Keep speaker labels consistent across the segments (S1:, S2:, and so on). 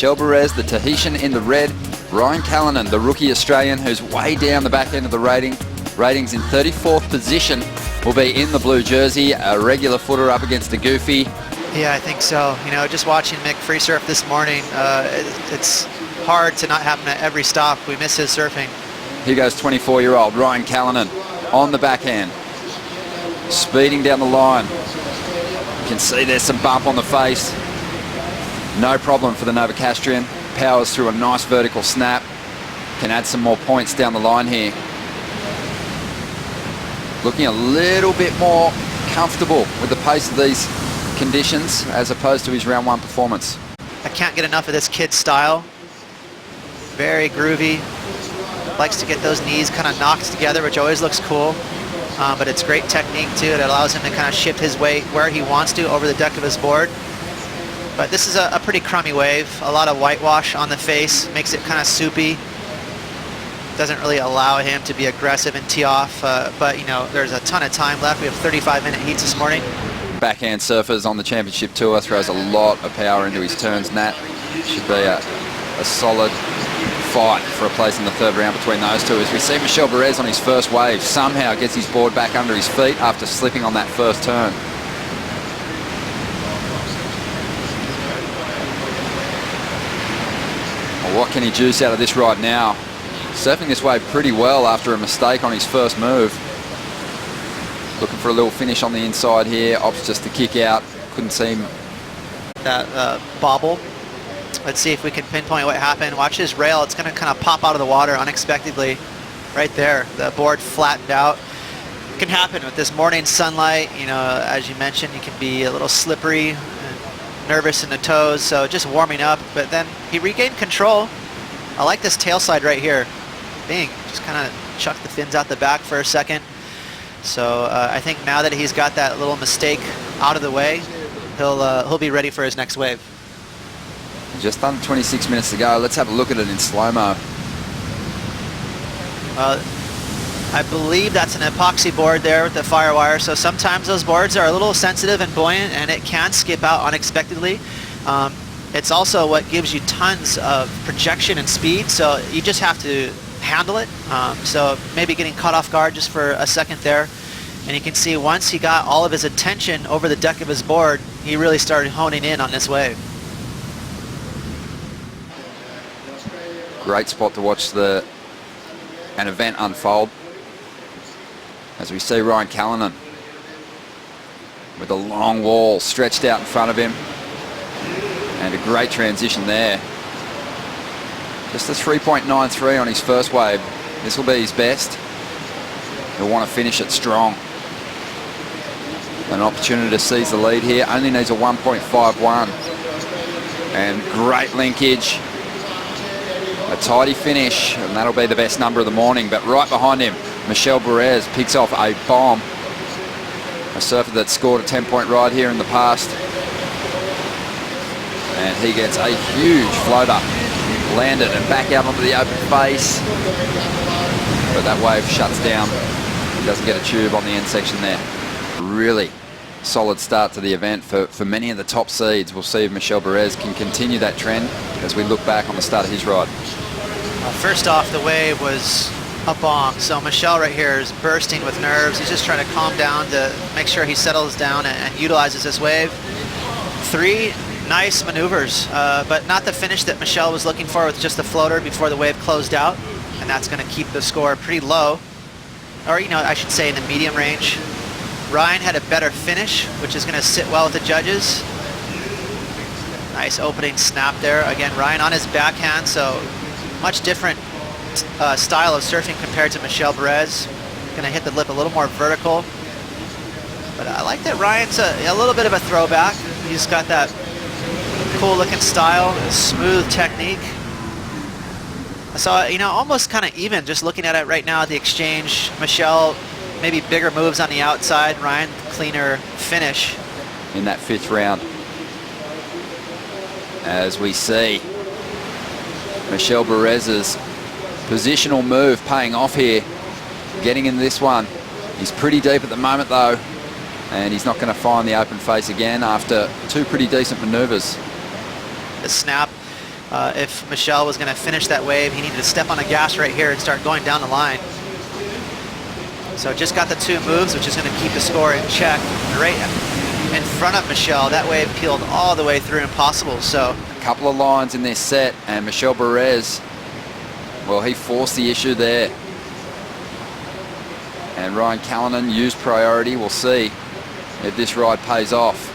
S1: Michel Bourez, the Tahitian in the red. Ryan Callinan, the rookie Australian, who's way down the back end of the ratings in 34th position, will be in the blue jersey. A regular footer up against a goofy.
S2: Yeah, I think so. You know, just watching Mick free surf this morning, it's hard to not have him at every stop. We miss his surfing.
S1: Here goes 24-year-old Ryan Callinan on the backhand, speeding down the line. You can see there's some bump on the face. No problem for the Novocastrian. Powers through a nice vertical snap. Can add some more points down the line here. Looking a little bit more comfortable with the pace of these conditions as opposed to his round one performance.
S2: I can't get enough of this kid's style. Very groovy. Likes to get those knees kind of knocked together, which always looks cool. But it's great technique too. It allows him to kind of shift his weight where he wants to over the deck of his board. But this is a pretty crummy wave. A lot of whitewash on the face, makes it kind of soupy. Doesn't really allow him to be aggressive and tee off. But you know, there's a ton of time left. We have 35-minute heats this morning.
S1: Backhand surfers on the championship tour, throws a lot of power into his turns. Nat should be a solid fight for a place in the third round between those two. As we see Michel Bourez on his first wave, somehow gets his board back under his feet after slipping on that first turn. Well, what can he juice out of this right now? Surfing this wave pretty well after a mistake on his first move. Looking for a little finish on the inside here. Opts just to kick out. Couldn't seem
S2: that bobble. Let's see if we can pinpoint what happened. Watch this rail. It's going to kind of pop out of the water unexpectedly. Right there. The board flattened out. It can happen with this morning sunlight. You know, as you mentioned, you can be a little slippery and nervous in the toes. So just warming up. But then he regained control. I like this tail slide right here. Bing. Just kind of chuck the fins out the back for a second. So I think now that he's got that little mistake out of the way, he'll be ready for his next wave.
S1: Just under 26 minutes to go. Let's have a look at it in slow-mo.
S2: I believe that's an epoxy board there with the firewire. So sometimes those boards are a little sensitive and buoyant, and it can skip out unexpectedly. It's also what gives you tons of projection and speed, so you just have to handle it. So maybe getting caught off guard just for a second there. And you can see once he got all of his attention over the deck of his board, he really started honing in on this wave.
S1: Great spot to watch an event unfold. As we see Ryan Callinan with a long wall stretched out in front of him. And a great transition there. Just a 3.93 on his first wave. This will be his best. He'll want to finish it strong. An opportunity to seize the lead here. Only needs a 1.51. And great linkage. A tidy finish, and that'll be the best number of the morning. But right behind him, Michel Bourez picks off a bomb. A surfer that scored a 10-point ride here in the past. And he gets a huge floater. Landed and back out onto the open face. But that wave shuts down. He doesn't get a tube on the end section there. Really solid start to the event for many of the top seeds. We'll see if Michel Bourez can continue that trend as we look back on the start of his ride.
S2: First off, the wave was a bomb. So Michel right here is bursting with nerves. He's just trying to calm down to make sure he settles down and utilizes this wave. 3 nice maneuvers, but not the finish that Michel was looking for with just the floater before the wave closed out. And that's going to keep the score pretty low. Or, you know, I should say in the medium range. Ryan had a better finish, which is going to sit well with the judges. Nice opening snap there. Again, Ryan on his backhand, so much different style of surfing compared to Michel Bourez. Going to hit the lip a little more vertical. But I like that Ryan's a little bit of a throwback. He's got that cool looking style, smooth technique. I saw, you know, almost kind of even just looking at it right now, the exchange. Michel, maybe bigger moves on the outside. Ryan, cleaner finish.
S1: In that 5th round. As we see Michel Bourez's positional move paying off here. Getting in this one. He's pretty deep at the moment though. And he's not going to find the open face again after 2 pretty decent maneuvers.
S2: The snap If Michel was going to finish that wave, he needed to step on the gas right here and start going down the line. So just got the 2 moves, which is going to keep the score in check. Right in front of Michel, that wave peeled all the way through impossible. So
S1: A couple of lines in this set, and Michel Bourez, well, he forced the issue there. And Ryan Callinan used priority. We'll see if this ride pays off.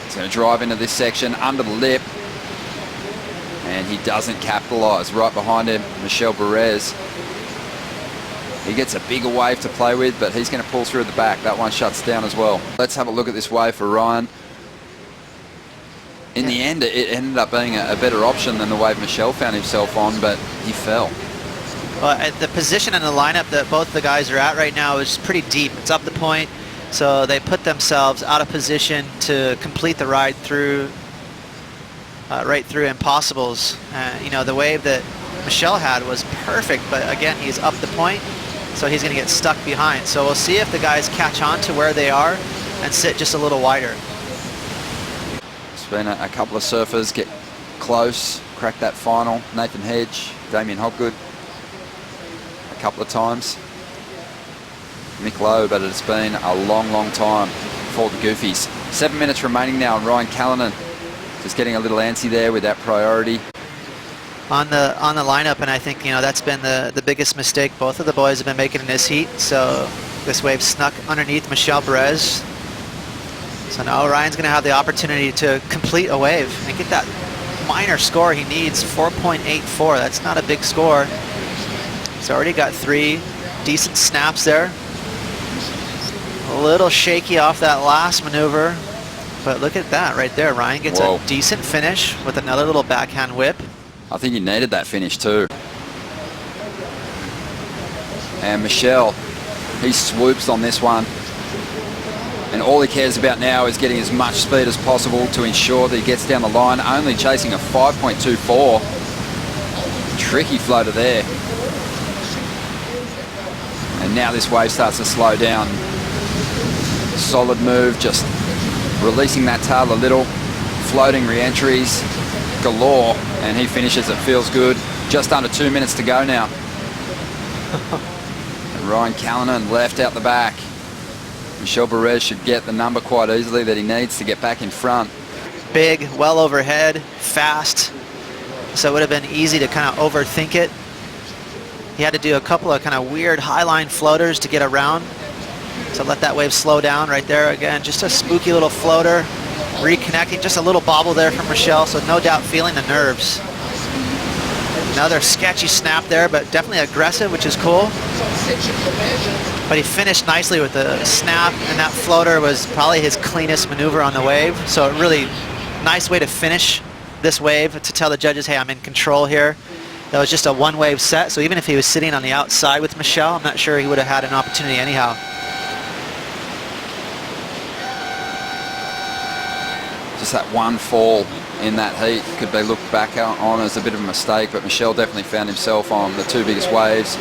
S1: He's going to drive into this section under the lip, and he doesn't capitalise. Right behind him, Michel Bourez. He gets a bigger wave to play with, but he's going to pull through at the back. That one shuts down as well. Let's have a look at this wave for Ryan. In the end, it ended up being a better option than the wave Michel found himself on, but he fell.
S2: Well, the position in the lineup that both the guys are at right now is pretty deep. It's up the point, so they put themselves out of position to complete the ride through, right through impossibles. You know, the wave that Michel had was perfect, but again, he's up the point, so he's going to get stuck behind. So we'll see if the guys catch on to where they are and sit just a little wider.
S1: It's been a couple of surfers get close, crack that final. Nathan Hedge, Damien Hopgood, a couple of times. Mick Lowe, but it's been a long, long time for the Goofies. 7 minutes remaining now, and Ryan Callinan just getting a little antsy there with that priority.
S2: On the lineup, and I think, you know, that's been the biggest mistake both of the boys have been making in this heat. So this wave snuck underneath Michel Bourez. So now Ryan's going to have the opportunity to complete a wave and get that minor score he needs, 4.84. That's not a big score. He's already got 3 decent snaps there. A little shaky off that last maneuver, but look at that right there. Ryan gets a decent finish with another little backhand whip.
S1: I think he needed that finish too. And Michel, he swoops on this one. And all he cares about now is getting as much speed as possible to ensure that he gets down the line, only chasing a 5.24. Tricky floater there. And now this wave starts to slow down. Solid move, just releasing that tail a little. Floating re-entries galore, and he finishes. It feels good. Just under 2 minutes to go now. And Ryan Callinan left out the back. Michel Bourez should get the number quite easily that he needs to get back in front.
S2: Big, well overhead, fast. So it would have been easy to kind of overthink it. He had to do a couple of kind of weird highline floaters to get around. So let that wave slow down right there. Again, just a spooky little floater. Reconnecting, just a little bobble there from Michel, so no doubt feeling the nerves. Another sketchy snap there, but definitely aggressive, which is cool. But he finished nicely with the snap, and that floater was probably his cleanest maneuver on the wave. So a really nice way to finish this wave, to tell the judges, hey, I'm in control here. That was just a one-wave set, so even if he was sitting on the outside with Michel, I'm not sure he would have had an opportunity anyhow.
S1: Just that one fall in that heat could be looked back on as a bit of a mistake, but Michel definitely found himself on the 2 biggest waves.